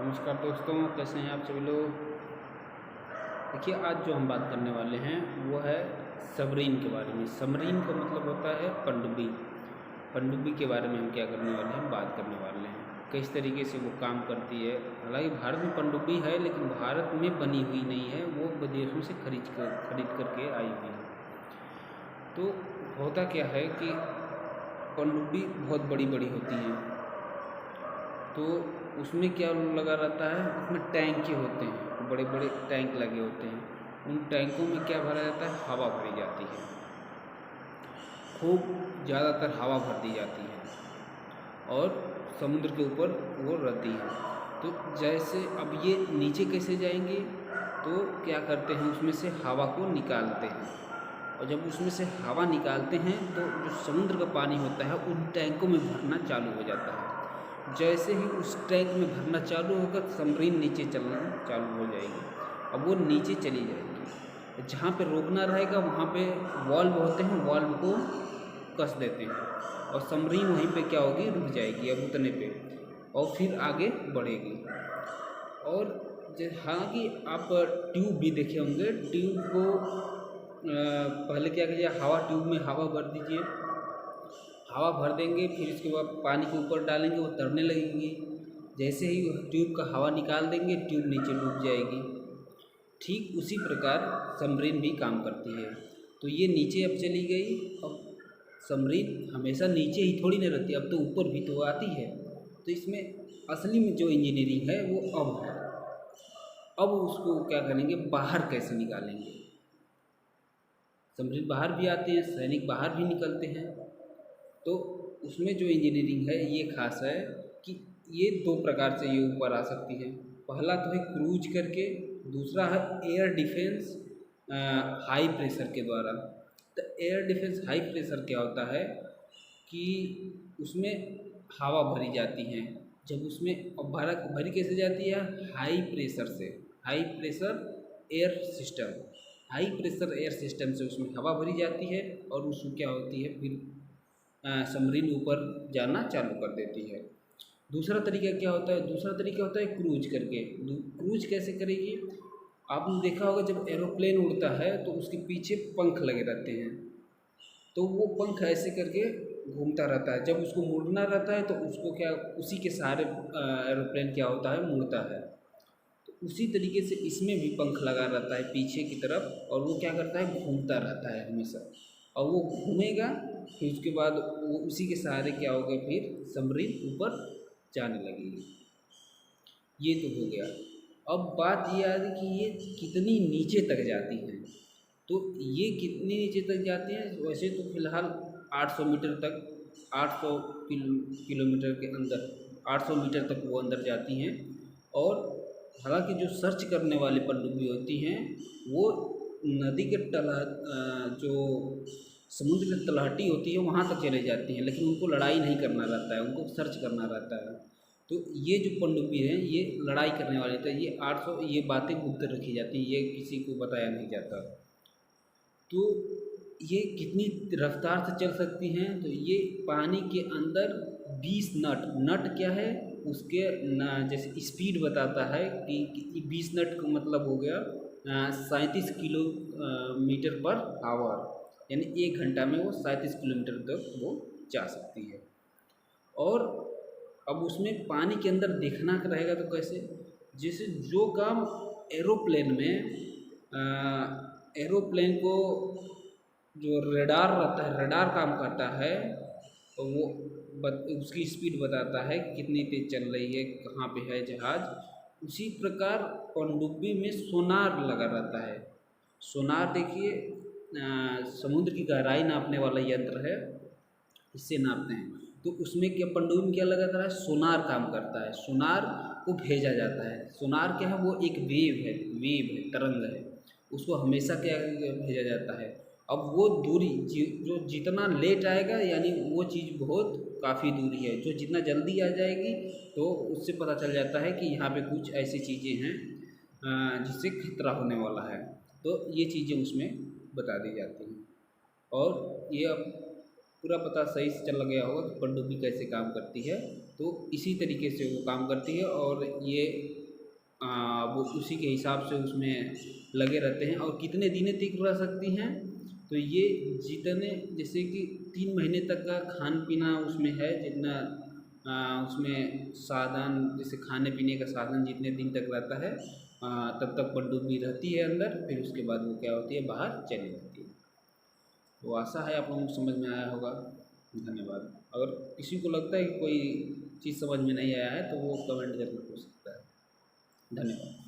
नमस्कार दोस्तों, कैसे हैं आप सभी लोग। देखिए, आज जो हम बात करने वाले हैं वो है सबरीन के बारे में। सबरीन का मतलब होता है पनडुब्बी। पनडुब्बी के बारे में हम क्या करने वाले हैं, बात करने वाले हैं किस तरीके से वो काम करती है। हालांकि भारत में पनडुब्बी है, लेकिन भारत में बनी हुई नहीं है, वो विदेशों से खरीद करके आई हुई है। तो होता क्या है कि पनडुब्बी बहुत बड़ी बड़ी होती हैं, तो उसमें क्या लगा रहता है, उसमें टैंक होते हैं, बड़े बड़े टैंक लगे होते हैं। उन टैंकों में क्या भरा जाता है, हवा भरी जाती है, खूब ज़्यादातर हवा भर दी जाती है और समुद्र के ऊपर वो रहती है। तो जैसे अब ये नीचे कैसे जाएंगे, तो क्या करते हैं, उसमें से हवा को निकालते हैं, और जब उसमें से हवा निकालते हैं तो जो समुद्र का पानी होता है उन टैंकों में भरना चालू हो जाता है। जैसे ही उस टैंक में भरना चालू होगा, सबमरीन नीचे चलना चालू हो जाएगी। अब वो नीचे चली जाएगी, जहाँ पे रोकना रहेगा वहाँ पे वाल्व होते हैं, वाल्व को कस देते हैं और सबमरीन वहीं पे क्या होगी, रुक जाएगी अब उतने पे, और फिर आगे बढ़ेगी। और हालांकि आप ट्यूब भी देखे होंगे, ट्यूब को पहले क्या कीजिए, हवा ट्यूब में हवा भर दीजिए, हवा भर देंगे, फिर इसके बाद पानी के ऊपर डालेंगे, वो तैरने लगेंगी। जैसे ही ट्यूब का हवा निकाल देंगे, ट्यूब नीचे डूब जाएगी। ठीक उसी प्रकार सबमरीन भी काम करती है। तो ये नीचे अब चली गई। अब सबमरीन हमेशा नीचे ही थोड़ी ना रहती, अब तो ऊपर भी तो आती है। तो इसमें असली में जो इंजीनियरिंग है वो अब है। अब उसको क्या करेंगे, बाहर कैसे निकालेंगे। सबमरीन बाहर भी आते हैं, सैनिक बाहर भी निकलते हैं। तो उसमें जो इंजीनियरिंग है ये खास है कि ये दो प्रकार से ये ऊपर आ सकती है। पहला तो है क्रूज करके, दूसरा है एयर डिफेंस हाई प्रेशर के द्वारा। तो एयर डिफेंस हाई प्रेशर क्या होता है कि उसमें हवा भरी जाती है। जब उसमें अब भरी कैसे जाती है, हाई प्रेशर से, high pressure air system, high pressure air system से उसमें हवा भरी जाती है और उसमें क्या होती है, फिर सबमरीन ऊपर जाना चालू कर देती है। दूसरा तरीका क्या होता है, दूसरा तरीका होता है क्रूज करके। क्रूज कैसे करेगी, आपने देखा होगा जब एरोप्लेन उड़ता है तो उसके पीछे पंख लगे रहते हैं, तो वो पंख ऐसे करके घूमता रहता है। जब उसको मुड़ना रहता है तो उसको क्या, उसी के सहारे एरोप्लेन क्या होता है, मुड़ता है। तो उसी तरीके से इसमें भी पंख लगा रहता है पीछे की तरफ, और वो क्या करता है, घूमता रहता है हमेशा, और वो घूमेगा। फिर उसके बाद वो उसी के सहारे क्या होगा, फिर सबमरीन ऊपर जाने लगेगी। ये तो हो गया। अब बात ये आ रही कि ये कितनी नीचे तक जाती हैं। तो ये कितनी नीचे तक जाती हैं, वैसे तो फिलहाल 800 मीटर तक, 800 किलोमीटर के अंदर, 800 मीटर तक वो अंदर जाती हैं। और हालांकि जो सर्च करने वाली पनडुब्बी होती हैं वो नदी के जो समुद्र की तलहटी होती है वहाँ तक चले जाती हैं, लेकिन उनको लड़ाई नहीं करना रहता है, उनको सर्च करना रहता है। तो ये जो पनडुब्बी है ये लड़ाई करने वाली था। ये 800, ये बातें गुप्त रखी जाती हैं, ये किसी को बताया नहीं जाता। तो ये कितनी रफ्तार से चल सकती हैं, तो ये पानी के अंदर 20 नट, नट क्या है उसके जैसे स्पीड बताता है कि 20 नट का मतलब हो गया 37 किलोमीटर पर आवर, यानी 1 घंटा में वो 37 किलोमीटर तक वो जा सकती है। और अब उसमें पानी के अंदर देखना रहेगा तो कैसे, जैसे जो काम एरोप्लेन में एरोप्लेन को जो रडार रहता है, रडार काम करता है, तो वो उसकी स्पीड बताता है कि कितनी तेज़ चल रही है, कहाँ पे है जहाज़। उसी प्रकार पनडुब्बी में सोनार लगा रहता है। सोनार देखिए, समुद्र की गहराई नापने वाला यंत्र है, इससे नापते हैं। तो उसमें क्या, पनडुब्बी में क्या लगा रहता है, सोनार काम करता है, सोनार को भेजा जाता है। सोनार क्या है, वो एक वेव है, तरंग है, उसको हमेशा क्या भेजा जाता है। अब वो दूरी जो जितना लेट आएगा, यानी वो चीज़ बहुत काफ़ी दूरी है, जो जितना जल्दी आ जाएगी तो उससे पता चल जाता है कि यहाँ पे कुछ ऐसी चीज़ें हैं जिससे खतरा होने वाला है। तो ये चीज़ें उसमें बता दी जाती हैं। और ये अब पूरा पता सही से चल गया होगा कि पनडुब्बी कैसे काम करती है। तो इसी तरीके से वो काम करती है और ये वो उसी के हिसाब से उसमें लगे रहते हैं। और कितने दिनों तक रह सकती हैं, तो ये जितने जैसे कि 3 महीने तक का खान पीना उसमें है, जितना उसमें साधन जैसे खाने पीने का साधन जितने दिन तक रहता है तब तक पनडुब्बी रहती है अंदर, फिर उसके बाद वो क्या होती है, बाहर चली जाती है। तो आशा है आप लोगों को समझ में आया होगा। धन्यवाद। अगर किसी को लगता है कि कोई चीज़ समझ में नहीं आया है तो वो कमेंट करके पूछ सकता है। धन्यवाद।